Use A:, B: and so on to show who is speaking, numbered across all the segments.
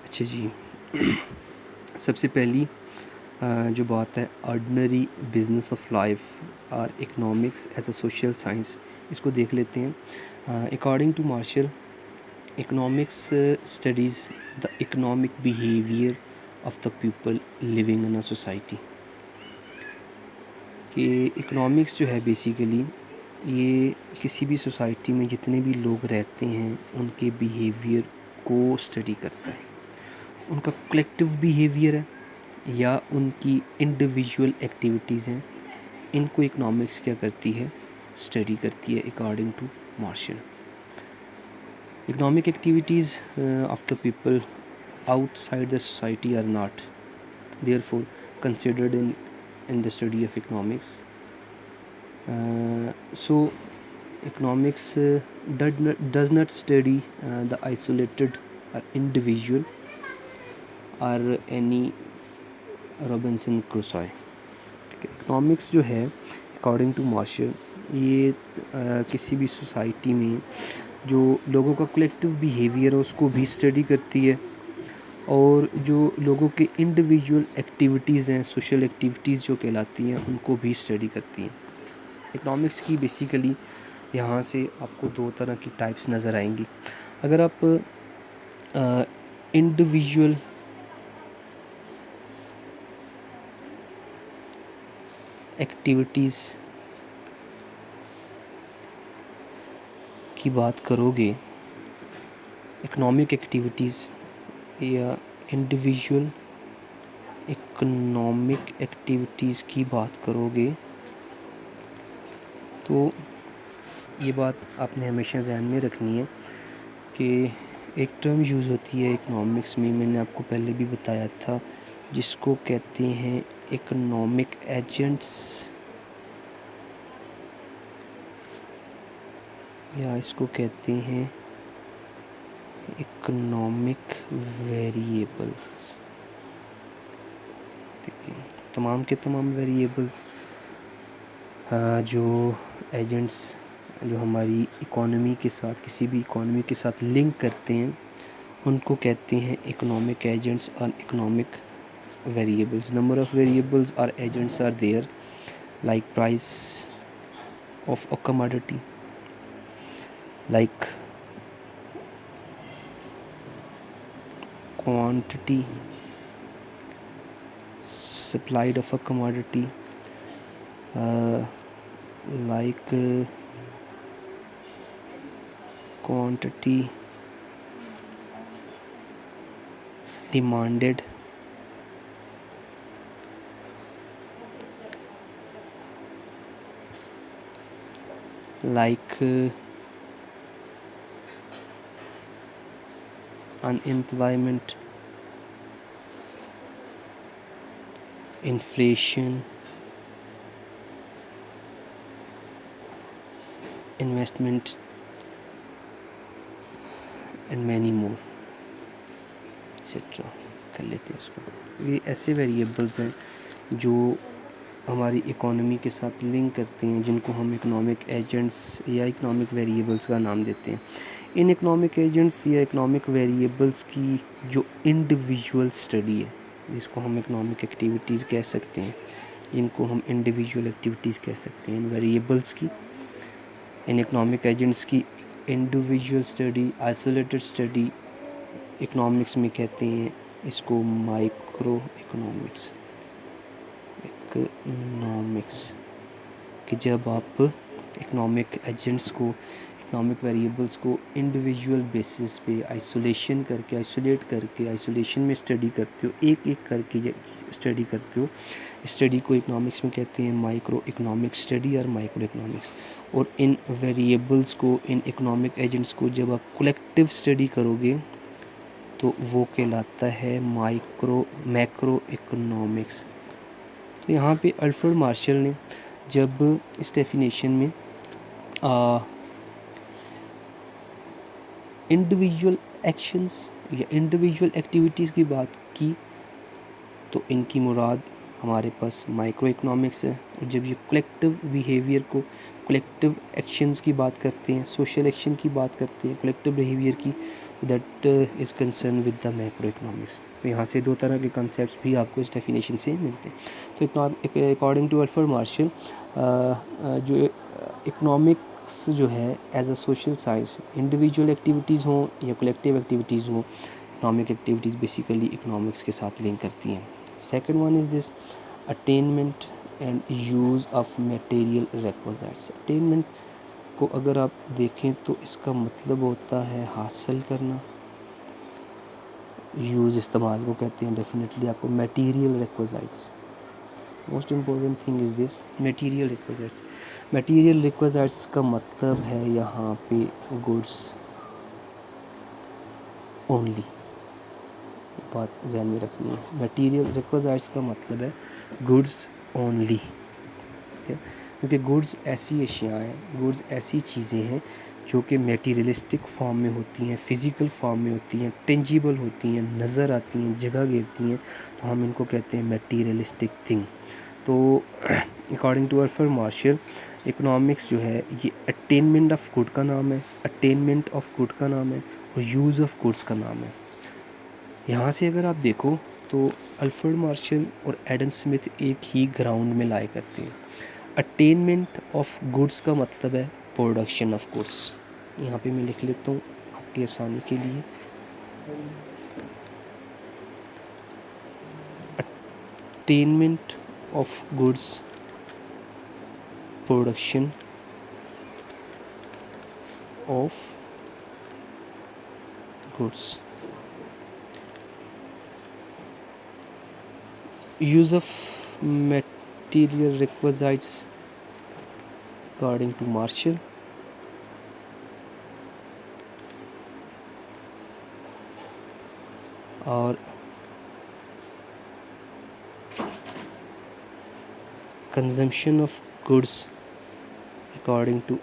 A: अच्छा जी। सबसे पहली जो बात है, ऑर्डिनरी बिजनेस ऑफ लाइफ और economics as a social science, इसको देख लेते हैं। According to Marshall, economics studies the economic behaviour of the people living in a society. कि इकोनॉमिक्स जो है बेसिकली ये किसी भी सोसाइटी में जितने भी लोग रहते हैं उनके बिहेवियर को स्टडी करता है। उनका कलेक्टिव बिहेवियर है या उनकी इंडिविजुअल एक्टिविटीज़ हैं, इनको इकोनॉमिक्स क्या करती है, स्टडी करती है according to Marshall. Economic activities of the people outside the society are not therefore considered in the study of economics. So economics does not study the isolated or individual or any Robinson Crusoe. Economics जो है according to martial ये किसी भी society में जो लोगों का collective behaviour है उसको भी स्टडी करती है, और जो लोगों के इंडिविजुअल एक्टिविटीज़ हैं, सोशल एक्टिविटीज़ जो कहलाती हैं, उनको भी स्टडी करती हैं। इकोनॉमिक्स की बेसिकली यहाँ से आपको दो तरह की टाइप्स नज़र आएंगी। अगर आप इंडिविजुअल एक्टिविटीज़ की बात करोगे, इकोनॉमिक एक्टिविटीज़ या इंडिविजुअल इकोनॉमिक एक्टिविटीज़ की बात करोगे तो ये बात आपने हमेशा ध्यान में रखनी है कि एक टर्म यूज़ होती है इकोनॉमिक्स में, मैंने आपको पहले भी बताया था, जिसको कहते हैं इकोनॉमिक एजेंट्स, या इसको कहते हैं इकोनॉमिक वेरिएबल्स। तमाम के तमाम वेरिएबल्स जो एजेंट्स जो हमारी इकोनॉमी के साथ, किसी भी इकोनॉमी के साथ लिंक करते हैं, उनको कहते हैं इकोनॉमिक एजेंट्स और economic variables. Number of variables और agents are there like price of a commodity, like quantity supplied of a commodity, like quantity demanded, like unemployment, inflation, investment and many more etc. कर लेते हैं इसको। ये ऐसे variables हैं जो हमारी इकोनॉमी के साथ लिंक करते हैं, जिनको हम इकोनॉमिक एजेंट्स या इकोनॉमिक वेरिएबल्स का नाम देते हैं। इन इकोनॉमिक एजेंट्स या इकोनॉमिक वेरिएबल्स की जो इंडिविजुअल स्टडी है, जिसको हम इकोनॉमिक एक्टिविटीज़ कह सकते हैं, इनको हम इंडिविजुअल एक्टिविटीज़ कह सकते हैं, इन वेरिएबल्स की, इन इकोनॉमिक एजेंट्स की individual study, isolated study economics में कहते हैं इसको माइक्रो इकोनॉमिक्स। कि जब आप इकोनॉमिक एजेंट्स को, इकोनॉमिक वेरिएबल्स को इंडिविजुअल बेसिस पे आइसोलेट करके आइसोलेशन में स्टडी करते हो, एक एक करके स्टडी करते हो, स्टडी को इकोनॉमिक्स में कहते हैं माइक्रो इकोनॉमिक स्टडी और माइक्रो इकोनॉमिक्स। और इन वेरिएबल्स को, इन इकोनॉमिक एजेंट्स को जब आप कलेक्टिव स्टडी करोगे तो वो कहलाता है मैक्रो इकोनॉमिक्स। तो यहाँ पे अल्फ्रेड मार्शल ने जब इस डेफिनेशन में इंडिविजुअल एक्शंस या इंडिविजुअल एक्टिविटीज़ की बात की, तो इनकी मुराद हमारे पास माइक्रो इकोनॉमिक्स है। और जब ये कलेक्टिव बिहेवियर को, कलेक्टिव एक्शंस की बात करते हैं, सोशल एक्शन की बात करते हैं, कलेक्टिव बिहेवियर की, तो that is concern with the macro economics. तो यहाँ से दो तरह के कॉन्सेप्ट्स भी आपको इस डेफिनेशन से मिलते हैं। तो अकॉर्डिंग टू अल्फ्रेड मार्शल, जो इकोनॉमिक्स जो है as a social science, individual activities हों या कलेक्टिव एक्टिविटीज़ हों, इकोनॉमिक एक्टिविटीज़ बेसिकली इकोनॉमिक्स के साथ लिंक करती हैं। Second one is this attainment and use of material requisites. Attainment को अगर आप देखें तो इसका मतलब होता है हासिल करना। यूज़ इस्तेमाल को कहते हैं डेफिनेटली आपको material requisites. Most important thing is this material requisites. Material requisites का मतलब है यहाँ पे गुड्स ओनली, बात ध्यान में रखनी है। मटेरियल रिक्विजिट्स का मतलब है गुड्स ओनली, क्योंकि गुड्स ऐसी अशियाँ हैं, गुड्स ऐसी चीज़ें हैं जो कि मटेरियलिस्टिक फॉर्म में होती हैं, फिज़िकल फॉर्म में होती हैं, टेंजिबल होती हैं, नज़र आती हैं, जगह घेरती हैं, तो हम इनको कहते हैं मटेरियलिस्टिक थिंग। तो according to Alfred Marshall, economics जो है ये अटेनमेंट ऑफ गुड का नाम है, अटेनमेंट ऑफ गुड का नाम है और यूज़ ऑफ गुड्स का नाम है। यहाँ से अगर आप देखो तो अल्फ्रेड मार्शल और एडम स्मिथ एक ही ग्राउंड में लाई करते हैं। अटेनमेंट ऑफ गुड्स का मतलब है प्रोडक्शन ऑफ गुड्स। यहाँ पे मैं लिख लेता हूँ आपकी आसानी के लिए। Attainment of goods, production of goods, use of material requisites according to Marshall, और consumption of goods according to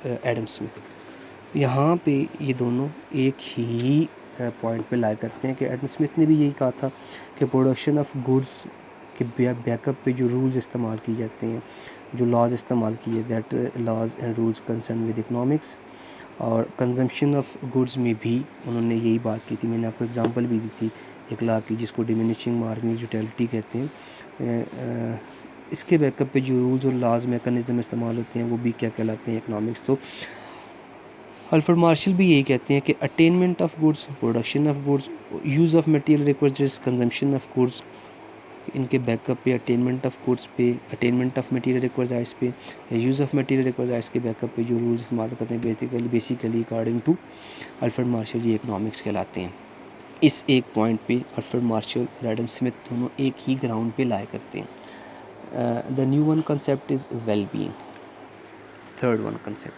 A: Adam Smith. यहाँ पे ये दोनों एक ही पॉइंट पे ला करते हैं कि एडम स्मिथ ने भी यही कहा था कि प्रोडक्शन ऑफ गुड्स के बैकअप पे जो रूल्स इस्तेमाल किए जाते हैं, जो लॉज इस्तेमाल किए, that laws and rules concern with economics. और कंजम्पशन ऑफ गुड्स में भी उन्होंने यही बात की थी। मैंने आपको एग्जांपल भी दी थी एक ला की, जिसको डिमिनिशिंग मार्जिनल यूटिलिटी कहते हैं। इसके बैकअप पे जो रूल्स और लॉज मैकेनिज्म इस्तेमाल होते हैं वो भी क्या कहलाते हैं, इकोनॉमिक्स। तो अल्फ्रेड मार्शल भी यही कहते हैं कि attainment of goods, production of goods, use of material requireds, consumption of goods, इनके बैकअप पे अटेनमेंट ऑफ गुड्स पे, अटेनमेंट ऑफ मटेरियल रिक्वायर्ड्स पे, यूज़ ऑफ मटेरियल रिक्वायर्ड्स के बैकअप पे जो रूल्स इस्तेमाल करते हैं basically according to Alfred Marshall ये इकोनॉमिक्स कहलाते हैं। इस एक पॉइंट पे अल्फ्रेड मार्शल और एडम स्मिथ दोनों एक ही ग्राउंड पे लाया करते हैं। The new one concept is well being, third one concept.